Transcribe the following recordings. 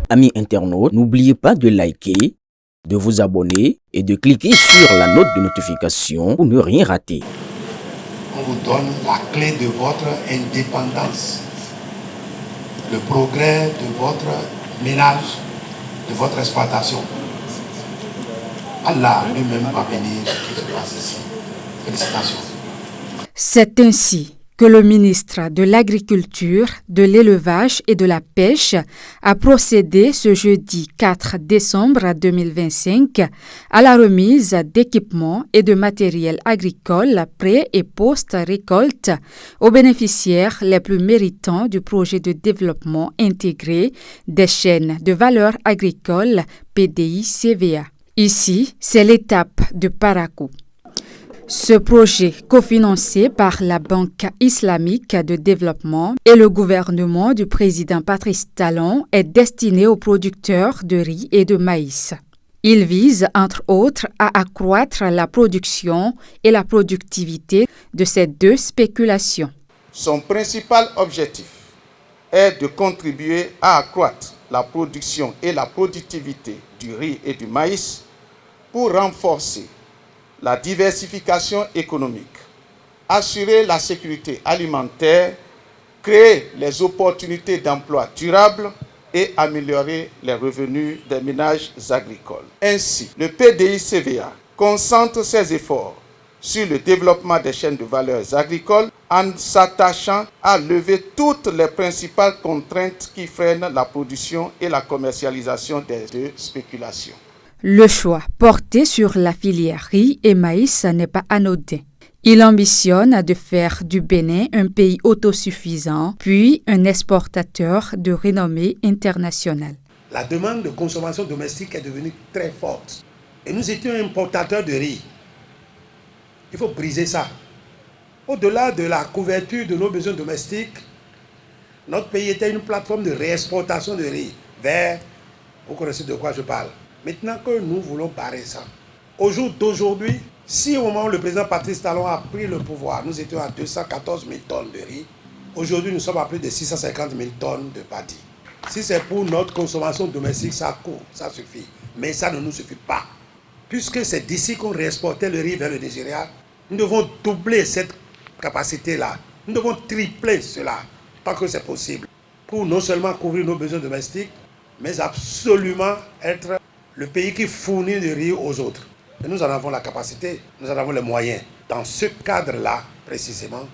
Amis internautes, n'oubliez pas de liker, de vous abonner et de cliquer sur la note de notification pour ne rien rater. On vous donne la clé de votre indépendance, le progrès de votre ménage, de votre exploitation. Allah lui-même va bénir ce qui se passe ici. Félicitations. C'est ainsi que le ministre de l'Agriculture, de l'Élevage et de la Pêche a procédé ce jeudi 4 décembre 2025 à la remise d'équipements et de matériel agricole pré- et post-récolte aux bénéficiaires les plus méritants du projet de développement intégré des chaînes de valeur agricole PDI-CVA. Ici, c'est l'étape de Parakou. Ce projet, cofinancé par la Banque islamique de développement et le gouvernement du président Patrice Talon, est destiné aux producteurs de riz et de maïs. Il vise, entre autres, à accroître la production et la productivité de ces deux spéculations. Son principal objectif est de contribuer à accroître la production et la productivité du riz et du maïs pour renforcer la diversification économique, assurer la sécurité alimentaire, créer les opportunités d'emploi durables et améliorer les revenus des ménages agricoles. Ainsi, le PDI-CVA concentre ses efforts sur le développement des chaînes de valeur agricoles en s'attachant à lever toutes les principales contraintes qui freinent la production et la commercialisation des deux spéculations. Le choix porté sur la filière riz et maïs n'est pas anodin. Il ambitionne de faire du Bénin un pays autosuffisant, puis un exportateur de renommée internationale. La demande de consommation domestique est devenue très forte. Et nous étions importateurs de riz. Il faut briser ça. Au-delà de la couverture de nos besoins domestiques, notre pays était une plateforme de réexportation de riz vers, vous connaissez de quoi je parle. Maintenant que nous voulons barrer ça, au jour d'aujourd'hui, si au moment où le président Patrice Talon a pris le pouvoir, nous étions à 214 000 tonnes de riz, aujourd'hui nous sommes à plus de 650 000 tonnes de paddy. Si c'est pour notre consommation domestique, ça court, ça suffit. Mais ça ne nous suffit pas. Puisque c'est d'ici qu'on réexportait le riz vers le Nigeria, nous devons doubler cette capacité-là. Nous devons tripler cela, tant que c'est possible, pour non seulement couvrir nos besoins domestiques, mais absolument être le pays qui fournit du riz aux autres. Et nous en avons la capacité, nous en avons les moyens. Dans ce cadre-là, précisément,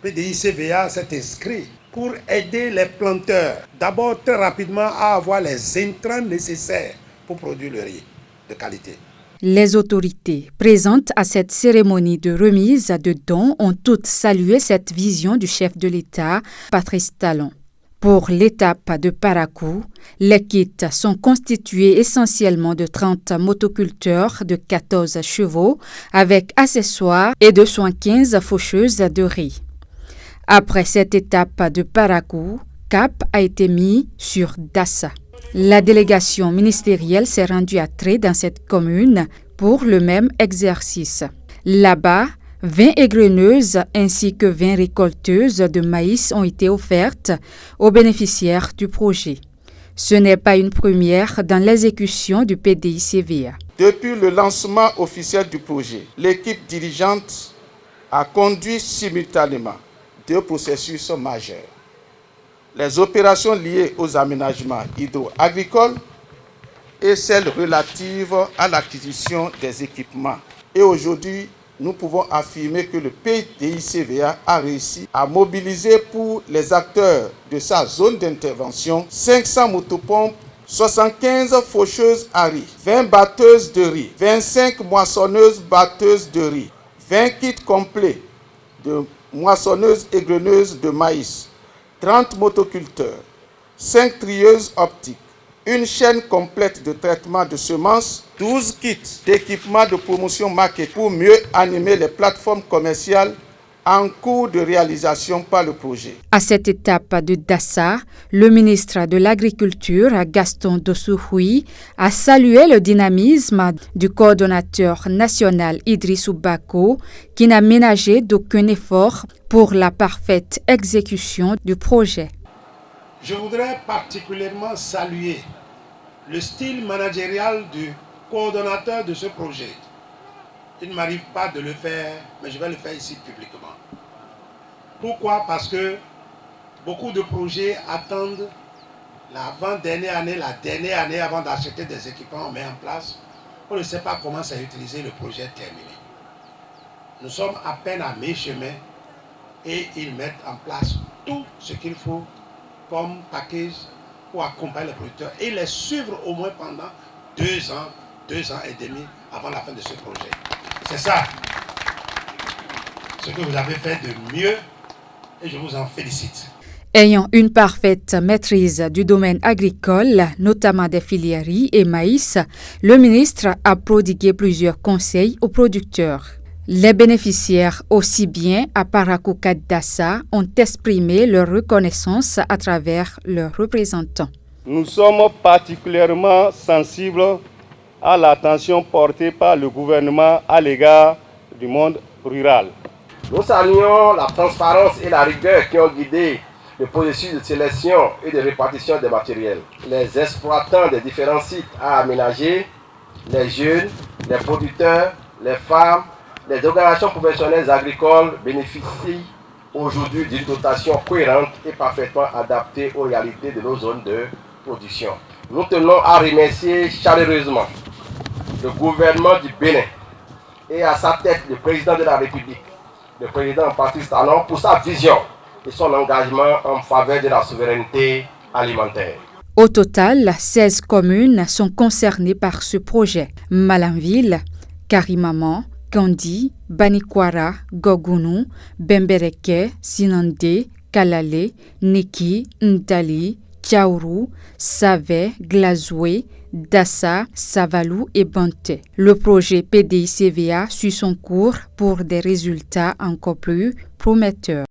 PDI-CVA s'est inscrit pour aider les planteurs, d'abord très rapidement à avoir les intrants nécessaires pour produire le riz de qualité. Les autorités présentes à cette cérémonie de remise de dons ont toutes salué cette vision du chef de l'État, Patrice Talon. Pour l'étape de Parakou, les kits sont constitués essentiellement de 30 motoculteurs de 14 chevaux avec accessoires et de 75 faucheuses de riz. Après cette étape de Parakou, cap a été mis sur Dassa. La délégation ministérielle s'est rendue à Tré dans cette commune pour le même exercice. Là-bas, 20 égreneuses ainsi que 20 récolteuses de maïs ont été offertes aux bénéficiaires du projet. Ce n'est pas une première dans l'exécution du PDI-CVA. Depuis le lancement officiel du projet, l'équipe dirigeante a conduit simultanément deux processus majeurs. Les opérations liées aux aménagements hydro-agricoles et celles relatives à l'acquisition des équipements. Et aujourd'hui, nous pouvons affirmer que le PDI-CVA a réussi à mobiliser pour les acteurs de sa zone d'intervention 500 motopompes, 75 faucheuses à riz, 20 batteuses de riz, 25 moissonneuses batteuses de riz, 20 kits complets de moissonneuses égreneuses de maïs, 30 motoculteurs, 5 trieuses optiques, une chaîne complète de traitement de semences, 12 kits d'équipements de promotion market pour mieux animer les plateformes commerciales en cours de réalisation par le projet. À cette étape de Dassa, le ministre de l'Agriculture, Gaston Dossoui, a salué le dynamisme du coordonnateur national Idrissou Bako, qui n'a ménagé d'aucun effort pour la parfaite exécution du projet. Je voudrais particulièrement saluer le style managérial du coordonnateur de ce projet. Il ne m'arrive pas de le faire, mais je vais le faire ici publiquement. Pourquoi? Parce que beaucoup de projets attendent l'avant-dernière année, la dernière année avant d'acheter des équipements, on met en place. On ne sait pas comment c'est utilisé, le projet est terminé. Nous sommes à peine à mi-chemin et ils mettent en place tout ce qu'il faut comme package pour accompagner les producteurs et les suivre au moins pendant 2 ans et demi avant la fin de ce projet. C'est ça ce que vous avez fait de mieux et je vous en félicite. Ayant une parfaite maîtrise du domaine agricole, notamment des filières riz et maïs, le ministre a prodigué plusieurs conseils aux producteurs. Les bénéficiaires, aussi bien à Paracocat Dassa, ont exprimé leur reconnaissance à travers leurs représentants. Nous sommes particulièrement sensibles à l'attention portée par le gouvernement à l'égard du monde rural. Nous saluons la transparence et la rigueur qui ont guidé le processus de sélection et de répartition des matériels. Les exploitants des différents sites à aménager, les jeunes, les producteurs, les femmes, les organisations professionnelles agricoles bénéficient aujourd'hui d'une dotation cohérente et parfaitement adaptée aux réalités de nos zones de production. Nous tenons à remercier chaleureusement le gouvernement du Bénin et à sa tête le président de la République, le président Patrice Talon, pour sa vision et son engagement en faveur de la souveraineté alimentaire. Au total, 16 communes sont concernées par ce projet. Malanville, Karimaman, Kandi, Banikwara, Gogounou, Bembereke, Sinandé, Kalale, Neki, Ndali, Tchaourou, Savé, Glazoué, Dassa, Savalou et Bante. Le projet PDI-CVA suit son cours pour des résultats encore plus prometteurs.